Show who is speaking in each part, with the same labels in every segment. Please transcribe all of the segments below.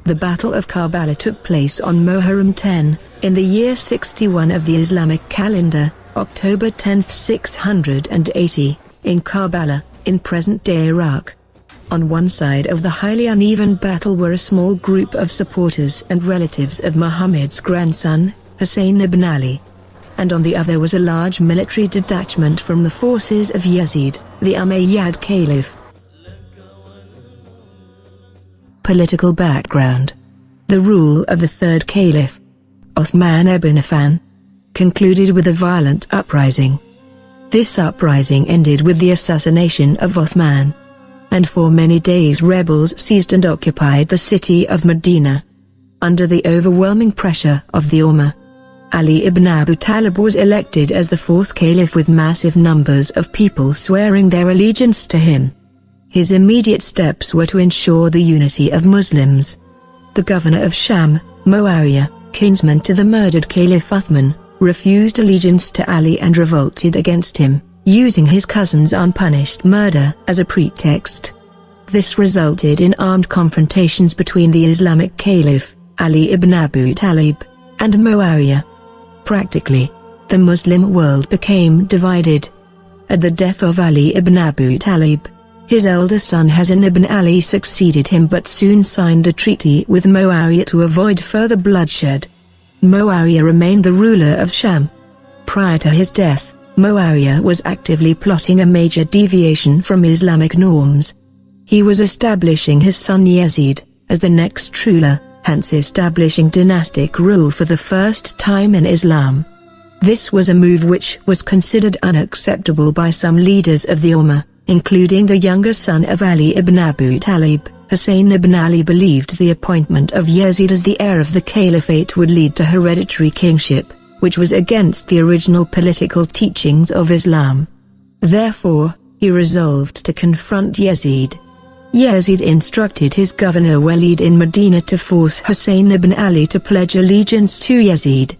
Speaker 1: The Battle of Karbala took place on Muharram 10, in the year 61 of the Islamic calendar, October 10, 680, in Karbala, in present-day Iraq. On one side of the highly uneven battle were a small group of supporters and relatives of Muhammad's grandson, Hasan ibn Ali. And on the other was a large military detachment from the forces of Yazid, the Umayyad Caliph. Political background. The rule of the third Caliph, Uthman ibn Affan, concluded with a violent uprising. This uprising ended with the assassination of Uthman, and for many days rebels seized and occupied the city of Medina. Under the overwhelming pressure of the Ummah, Ali ibn Abi Ṭalib was elected as the fourth Caliph with massive numbers of people swearing their allegiance to him. His immediate steps were to ensure the unity of Muslims. The governor of Sham, Muawiyah, kinsman to the murdered Caliph Uthman, refused allegiance to Ali and revolted against him, using his cousin's unpunished murder as a pretext. This resulted in armed confrontations between the Islamic Caliph, Ali ibn Abi Ṭalib, and Muawiyah. Practically, the Muslim world became divided. At the death of Ali ibn Abi Ṭalib, his elder son Hasan ibn Ali succeeded him but soon signed a treaty with Muawiyah to avoid further bloodshed. Muawiyah remained the ruler of Sham. Prior to his death, Muawiyah was actively plotting a major deviation from Islamic norms. He was establishing his son Yazid as the next ruler, hence establishing dynastic rule for the first time in Islam. This was a move which was considered unacceptable by some leaders of the Ummah, including the younger son of Ali ibn Abi Ṭalib. Husayn ibn Ali believed the appointment of Yazid as the heir of the caliphate would lead to hereditary kingship, which was against the original political teachings of Islam. Therefore, he resolved to confront Yazid. Yazid instructed his governor Walid in Medina to force Husayn ibn Ali to pledge allegiance to Yazid.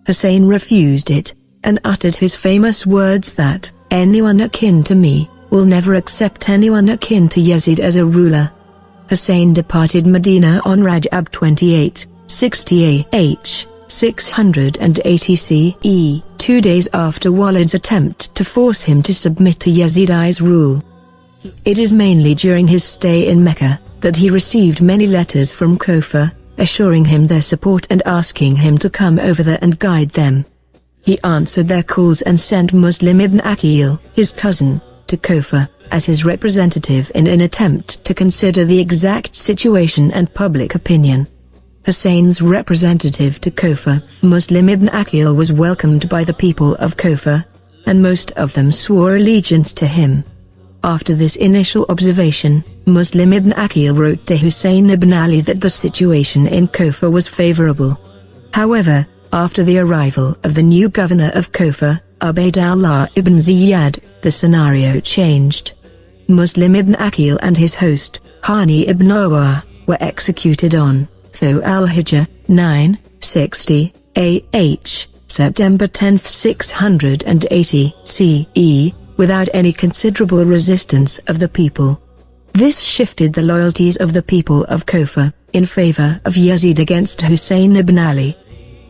Speaker 1: Husayn refused it, and uttered his famous words that, "Anyone akin to me will never accept anyone akin to Yazid as a ruler." Husayn departed Medina on Rajab 28, 60 AH, 680 CE, 2 days after Walid's attempt to force him to submit to Yazid's rule. It is mainly during his stay in Mecca that he received many letters from Kufa, assuring him their support and asking him to come over there and guide them. He answered their calls and sent Muslim ibn Aqil, his cousin, to Kufa, as his representative in an attempt to consider the exact situation and public opinion. Husayn's representative to Kufa, Muslim ibn Aqil, was welcomed by the people of Kufa, and most of them swore allegiance to him. After this initial observation, Muslim ibn Aqil wrote to Husayn ibn Ali that the situation in Kufa was favorable. However, after the arrival of the new governor of Kufa, Ubaydullah ibn Ziyad, the scenario changed. Muslim ibn Aqil and his host, Hani ibn Awar, were executed on Dhu al-Hijjah, 960 AH, September 10, 680 CE, without any considerable resistance of the people. This shifted the loyalties of the people of Kufa in favor of Yazid against Husayn ibn Ali.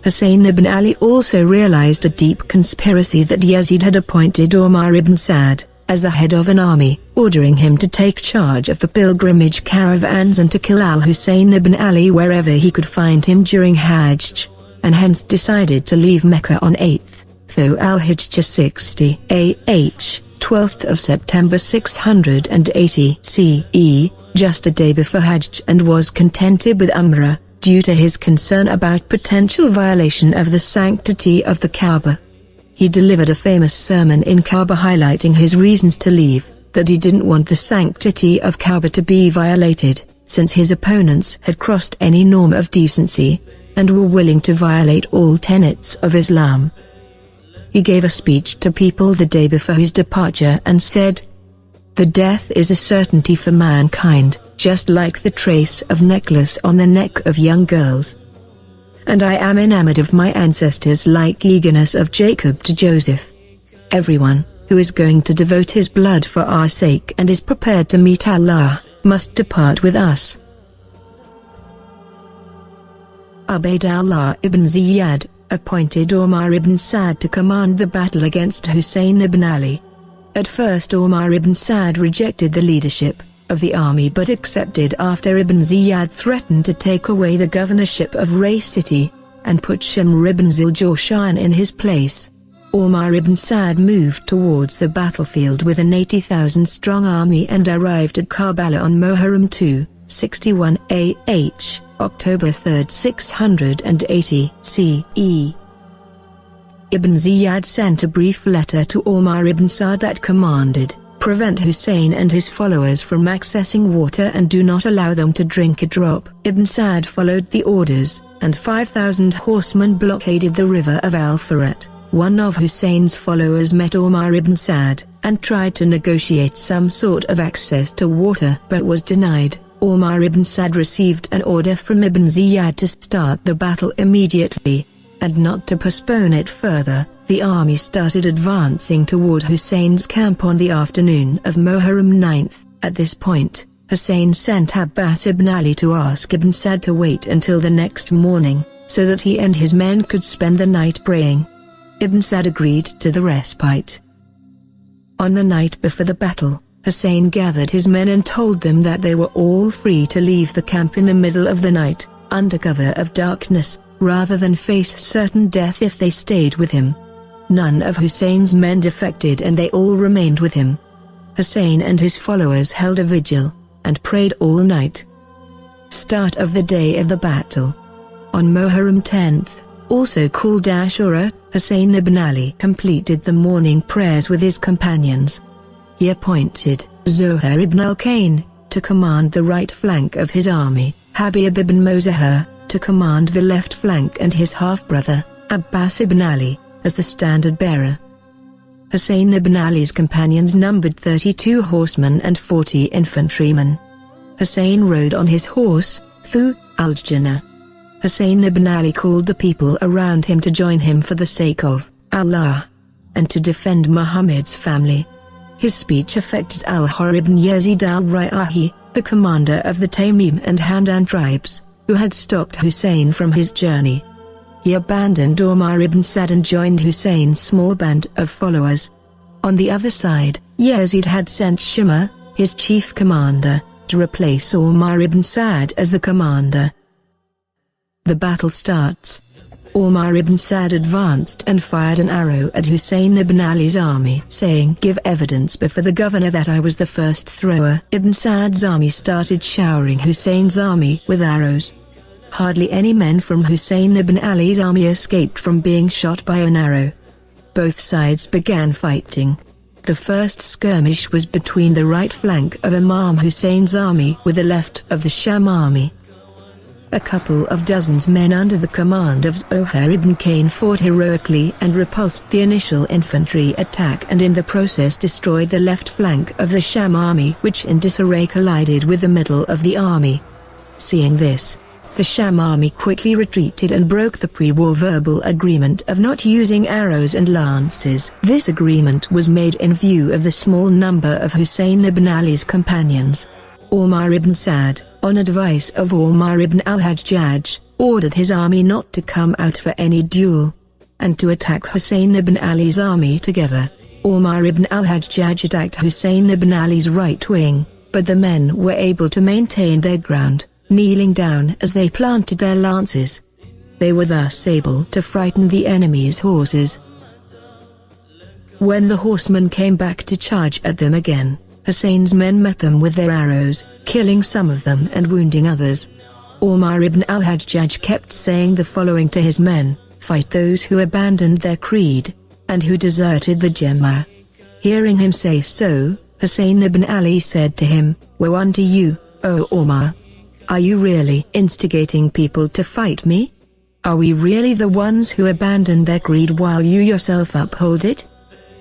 Speaker 1: Husayn ibn Ali also realized a deep conspiracy that Yazid had appointed Umar ibn Sa'd as the head of an army, ordering him to take charge of the pilgrimage caravans and to kill al-Husayn ibn Ali wherever he could find him during Hajj, and hence decided to leave Mecca on 8th Dhu al-Hijjah 60 AH, 12th of September 680 CE, just a day before Hajj, and was contented with Umrah, due to his concern about potential violation of the sanctity of the Kaaba. He delivered a famous sermon in Kaaba highlighting his reasons to leave, that he didn't want the sanctity of Kaaba to be violated, since his opponents had crossed any norm of decency, and were willing to violate all tenets of Islam. He gave a speech to people the day before his departure and said, "The death is a certainty for mankind, just like the trace of necklace on the neck of young girls. And I am enamored of my ancestors like eagerness of Jacob to Joseph. Everyone who is going to devote his blood for our sake and is prepared to meet Allah must depart with us." Ubaydullah ibn Ziyad appointed Umar ibn Sa'd to command the battle against Husayn ibn Ali. At first Umar ibn Sa'd rejected the leadership of the army but accepted after Ibn Ziyad threatened to take away the governorship of Ray city, and put Shimr ibn Zil-Jawshan in his place. Umar ibn Sa'd moved towards the battlefield with an 80,000-strong army and arrived at Karbala on Muharram 2, 61 AH, October 3, 680 CE. Ibn Ziyad sent a brief letter to Umar ibn Sa'd that commanded, "Prevent Hussein and his followers from accessing water and do not allow them to drink a drop." Ibn Sa'd followed the orders, and 5,000 horsemen blockaded the river of Al-Furat. One of Hussein's followers met Umar ibn Sa'd, and tried to negotiate some sort of access to water but was denied. Umar ibn Sa'd received an order from Ibn Ziyad to start the battle immediately, and not to postpone it further. The army started advancing toward Hussein's camp on the afternoon of Muharram 9th. At this point, Hussein sent Abbas ibn Ali to ask Ibn Sa'd to wait until the next morning, so that he and his men could spend the night praying. Ibn Sa'd agreed to the respite. On the night before the battle, Hussein gathered his men and told them that they were all free to leave the camp in the middle of the night, under cover of darkness, rather than face certain death if they stayed with him. None of Hussein's men defected and they all remained with him. Hussein and his followers held a vigil, and prayed all night. Start of the day of the battle. On Muharram 10th, also called Ashura, Husayn ibn Ali completed the morning prayers with his companions. He appointed Zuhair ibn al-Kain to command the right flank of his army, Habib ibn Muzahir to command the left flank, and his half-brother, Abbas ibn Ali, as the standard-bearer. Husayn ibn Ali's companions numbered 32 horsemen and 40 infantrymen. Hussein rode on his horse, Thu al-Jannah. Husayn ibn Ali called the people around him to join him for the sake of Allah, and to defend Muhammad's family. His speech affected al-Hurr ibn Yazid al-Ri'ahi, the commander of the Tamim and Hamdan tribes, who had stopped Hussein from his journey. He abandoned Umar ibn Sa'd and joined Hussein's small band of followers. On the other side, Yazid had sent Shimr, his chief commander, to replace Umar ibn Sa'd as the commander. The battle starts. Umar ibn Sa'd advanced and fired an arrow at Husayn ibn Ali's army, saying, "Give evidence before the governor that I was the first thrower." Ibn Sa'd's army started showering Husayn's army with arrows. Hardly any men from Husayn ibn Ali's army escaped from being shot by an arrow. Both sides began fighting. The first skirmish was between the right flank of Imam Husayn's army with the left of the Sham army. A couple of dozens men under the command of Zuhair ibn Kain fought heroically and repulsed the initial infantry attack, and in the process destroyed the left flank of the Sham army, which in disarray collided with the middle of the army. Seeing this, the Sham army quickly retreated and broke the pre-war verbal agreement of not using arrows and lances. This agreement was made in view of the small number of Husayn ibn Ali's companions. Umar ibn Sa'd, on advice of Umar ibn al-Hajjaj, ordered his army not to come out for any duel, and to attack Husayn ibn Ali's army together. Umar ibn al-Hajjaj attacked Husayn ibn Ali's right wing, but the men were able to maintain their ground, kneeling down as they planted their lances. They were thus able to frighten the enemy's horses. When the horsemen came back to charge at them again, Husayn's men met them with their arrows, killing some of them and wounding others. Umar ibn al-Hajjaj kept saying the following to his men: "Fight those who abandoned their creed, and who deserted the Jama'ah." Hearing him say so, Husayn ibn Ali said to him, "Woe unto you, O Umar! Are you really instigating people to fight me? Are we really the ones who abandoned their creed while you yourself uphold it?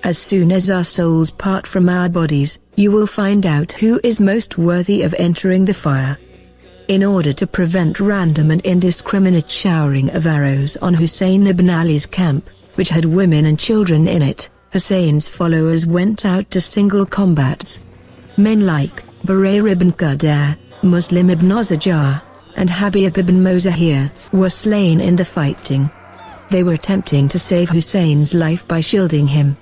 Speaker 1: As soon as our souls part from our bodies, you will find out who is most worthy of entering the fire." In order to prevent random and indiscriminate showering of arrows on Husayn ibn Ali's camp, which had women and children in it, Husayn's followers went out to single combats. Men like Barayr ibn Qadar, Muslim ibn Zajar, and Habib ibn Muzahir, were slain in the fighting. They were attempting to save Hussein's life by shielding him.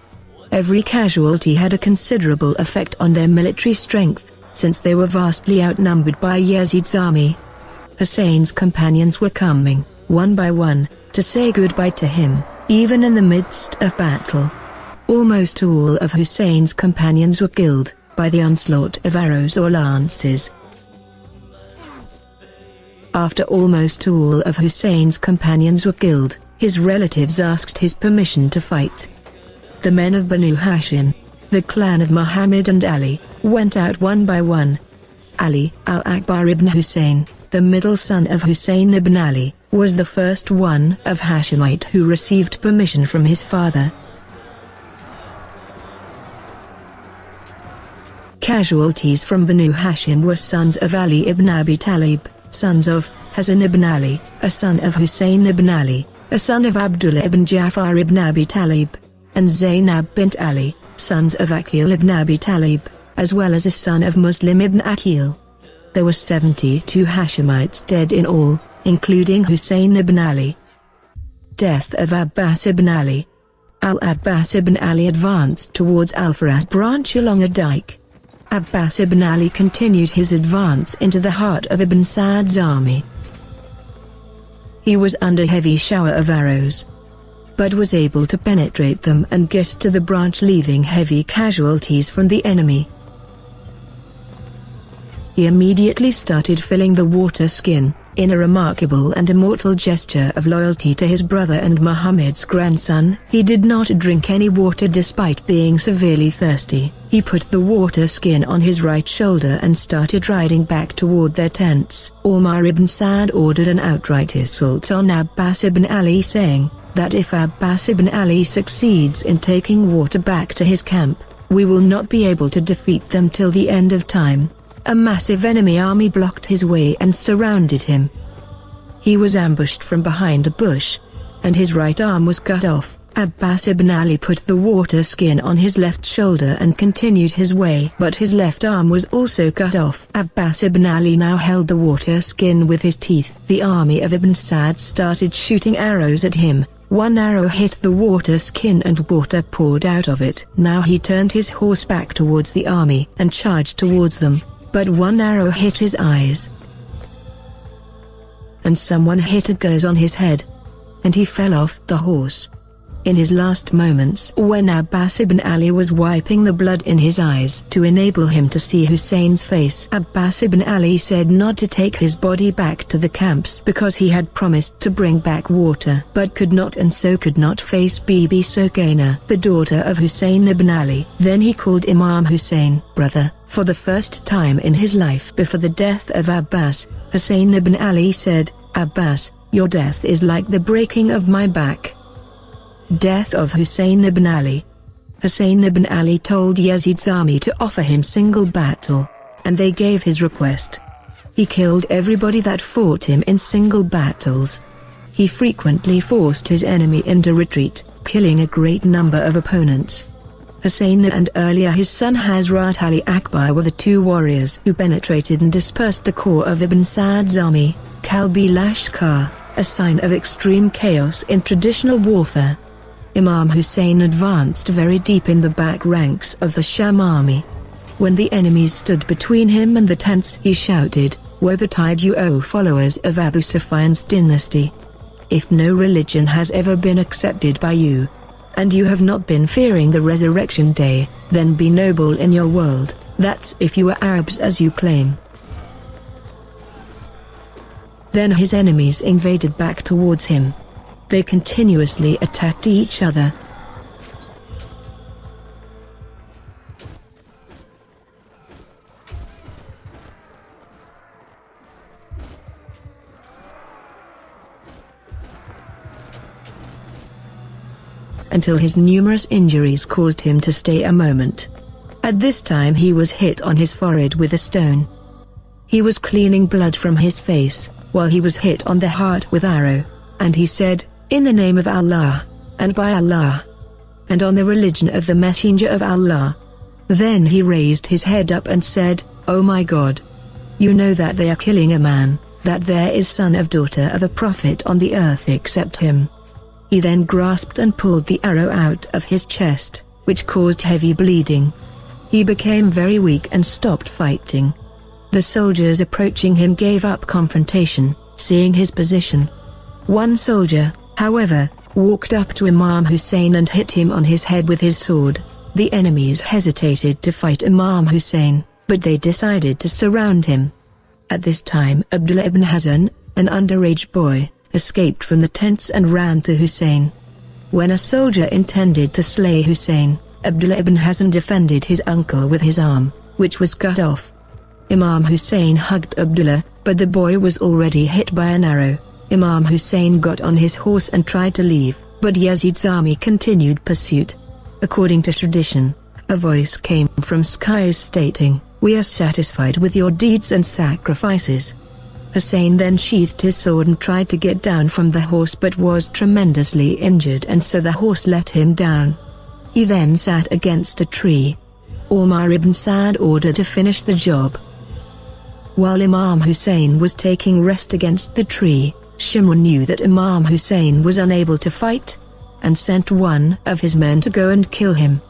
Speaker 1: Every casualty had a considerable effect on their military strength, since they were vastly outnumbered by Yazid's army. Hussein's companions were coming, one by one, to say goodbye to him, even in the midst of battle. Almost all of Hussein's companions were killed by the onslaught of arrows or lances. After almost all of Hussein's companions were killed, his relatives asked his permission to fight. The men of Banu Hashim, the clan of Muhammad and Ali, went out one by one. Ali al-Akbar ibn Husayn, the middle son of Husayn ibn Ali, was the first one of Hashemite who received permission from his father. Casualties from Banu Hashim were sons of Ali ibn Abi Ṭalib, sons of Hasan ibn Ali, a son of Husayn ibn Ali, a son of Abdullah ibn Ja'far ibn Abi Ṭalib, and Zainab bint Ali, sons of Aqil ibn Abi Ṭalib, as well as a son of Muslim ibn Aqil. There were 72 Hashemites dead in all, including Husayn ibn Ali. Death of Abbas ibn Ali. Al-Abbas ibn Ali advanced towards Al-Furat branch along a dike. Abbas ibn Ali continued his advance into the heart of Ibn Sa'd's army. He was under heavy shower of arrows, but was able to penetrate them and get to the branch, leaving heavy casualties from the enemy. He immediately started filling the water skin, in a remarkable and immortal gesture of loyalty to his brother and Muhammad's grandson. He did not drink any water despite being severely thirsty. He put the water skin on his right shoulder and started riding back toward their tents. Umar ibn Sa'd ordered an outright assault on Abbas ibn Ali, saying that if Abbas ibn Ali succeeds in taking water back to his camp, we will not be able to defeat them till the end of time. A massive enemy army blocked his way and surrounded him. He was ambushed from behind a bush, and his right arm was cut off. Abbas ibn Ali put the water skin on his left shoulder and continued his way, but his left arm was also cut off. Abbas ibn Ali now held the water skin with his teeth. The army of Ibn Sa'd started shooting arrows at him. One arrow hit the water skin and water poured out of it. Now he turned his horse back towards the army and charged towards them, but one arrow hit his eyes, and someone hit a gauze on his head, and he fell off the horse. In his last moments, when Abbas ibn Ali was wiping the blood in his eyes to enable him to see Hussein's face, Abbas ibn Ali said not to take his body back to the camps because he had promised to bring back water, but could not, and so could not face Bibi Sokaina, the daughter of Husayn ibn Ali. Then he called Imam Hussein brother. For the first time in his life before the death of Abbas, Husayn ibn Ali said, "Abbas, your death is like the breaking of my back." Death of Husayn ibn Ali. Husayn ibn Ali told Yazid's army to offer him single battle, and they gave his request. He killed everybody that fought him in single battles. He frequently forced his enemy into retreat, killing a great number of opponents. Husayn and earlier his son Hazrat Ali Akbar were the two warriors who penetrated and dispersed the core of Ibn Sa'd's army, Kalbi Lashkar, a sign of extreme chaos in traditional warfare. Imam Hussein advanced very deep in the back ranks of the Sham army. When the enemies stood between him and the tents, he shouted, "Woe betide you, O followers of Abu Sufyan's dynasty! If no religion has ever been accepted by you, and you have not been fearing the resurrection day, then be noble in your world, that's if you are Arabs as you claim." Then his enemies invaded back towards him. They continuously attacked each other. Until his numerous injuries caused him to stay a moment. At this time he was hit on his forehead with a stone. He was cleaning blood from his face, while he was hit on the heart with arrow, and he said, "In the name of Allah, and by Allah, and on the religion of the Messenger of Allah." Then he raised his head up and said, "Oh my God! You know that they are killing a man that there is son of daughter of a prophet on the earth except him. He then grasped and pulled the arrow out of his chest, which caused heavy bleeding. He became very weak and stopped fighting. The soldiers approaching him gave up confrontation, seeing his position. One soldier, however, walked up to Imam Hussein and hit him on his head with his sword. The enemies hesitated to fight Imam Hussein, but they decided to surround him. At this time Abdullah ibn Hasan, an underage boy, escaped from the tents and ran to Hussein. When a soldier intended to slay Hussein, Abdullah ibn Hasan defended his uncle with his arm, which was cut off. Imam Hussein hugged Abdullah, but the boy was already hit by an arrow. Imam Hussein got on his horse and tried to leave, but Yazid's army continued pursuit. According to tradition, a voice came from skies stating, "We are satisfied with your deeds and sacrifices." Hussein then sheathed his sword and tried to get down from the horse but was tremendously injured, and so the horse let him down. He then sat against a tree. Umar ibn Sa'd ordered to finish the job. While Imam Hussein was taking rest against the tree, Shimr knew that Imam Hussein was unable to fight, and sent one of his men to go and kill him.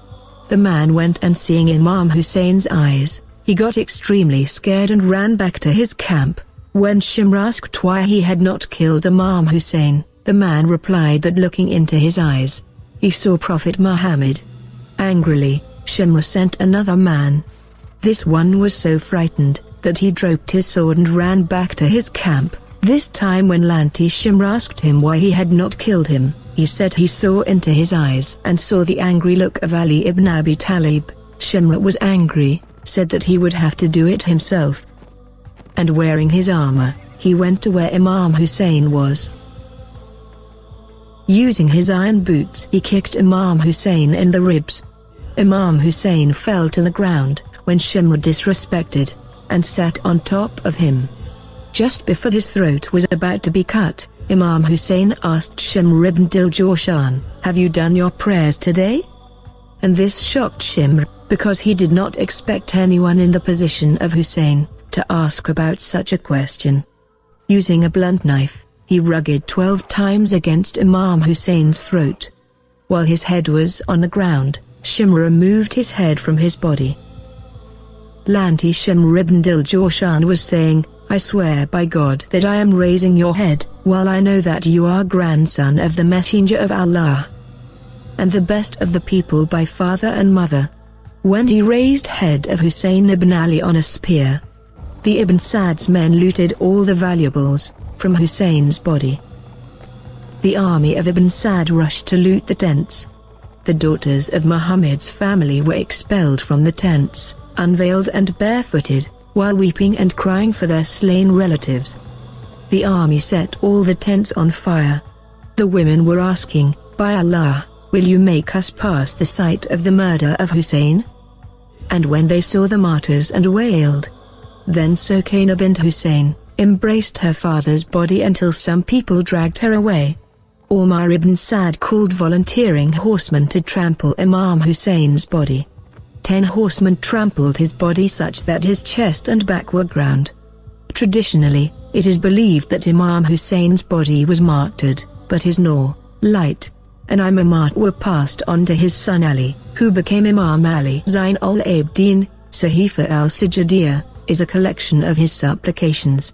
Speaker 1: The man went, and seeing Imam Hussein's eyes, he got extremely scared and ran back to his camp. When Shimr asked why he had not killed Imam Hussein, the man replied that looking into his eyes, he saw Prophet Muhammad. Angrily, Shimr sent another man. This one was so frightened that he dropped his sword and ran back to his camp. This time when Lanti Shimr asked him why he had not killed him, he said he saw into his eyes and saw the angry look of Ali ibn Abi Ṭalib. Shimr was angry, said that he would have to do it himself. And wearing his armor, he went to where Imam Hussein was. Using his iron boots, he kicked Imam Hussein in the ribs. Imam Hussein fell to the ground, when Shimr disrespected, and sat on top of him. Just before his throat was about to be cut, Imam Hussein asked Shimr ibn Dil-Jawshan, "Have you done your prayers today?" And this shocked Shimr, because he did not expect anyone in the position of Hussein to ask about such a question. Using a blunt knife, he rugged 12 times against Imam Hussein's throat. While his head was on the ground, Shimr removed his head from his body. Lanti Shimr ibn Dil-Jawshan was saying, "I swear by God that I am raising your head, while I know that you are grandson of the Messenger of Allah, and the best of the people by father and mother." When he raised head of Husayn ibn Ali on a spear, the Ibn Sa'd's men looted all the valuables from Husayn's body. The army of Ibn Sa'd rushed to loot the tents. The daughters of Muhammad's family were expelled from the tents, unveiled and barefooted, while weeping and crying for their slain relatives. The army set all the tents on fire. The women were asking, "By Allah, will you make us pass the sight of the murder of Husayn?" And when they saw the martyrs and wailed, then Sukaina bint Husayn embraced her father's body until some people dragged her away. Umar ibn Sa'd called volunteering horsemen to trample Imam Husayn's body. 10 horsemen trampled his body such that his chest and back were ground. Traditionally, it is believed that Imam Husayn's body was martyred, but his nur, light, and imamat were passed on to his son Ali, who became Imam Ali. Zain al-Abidin, Sahifa al-Sijadiyya, is a collection of his supplications.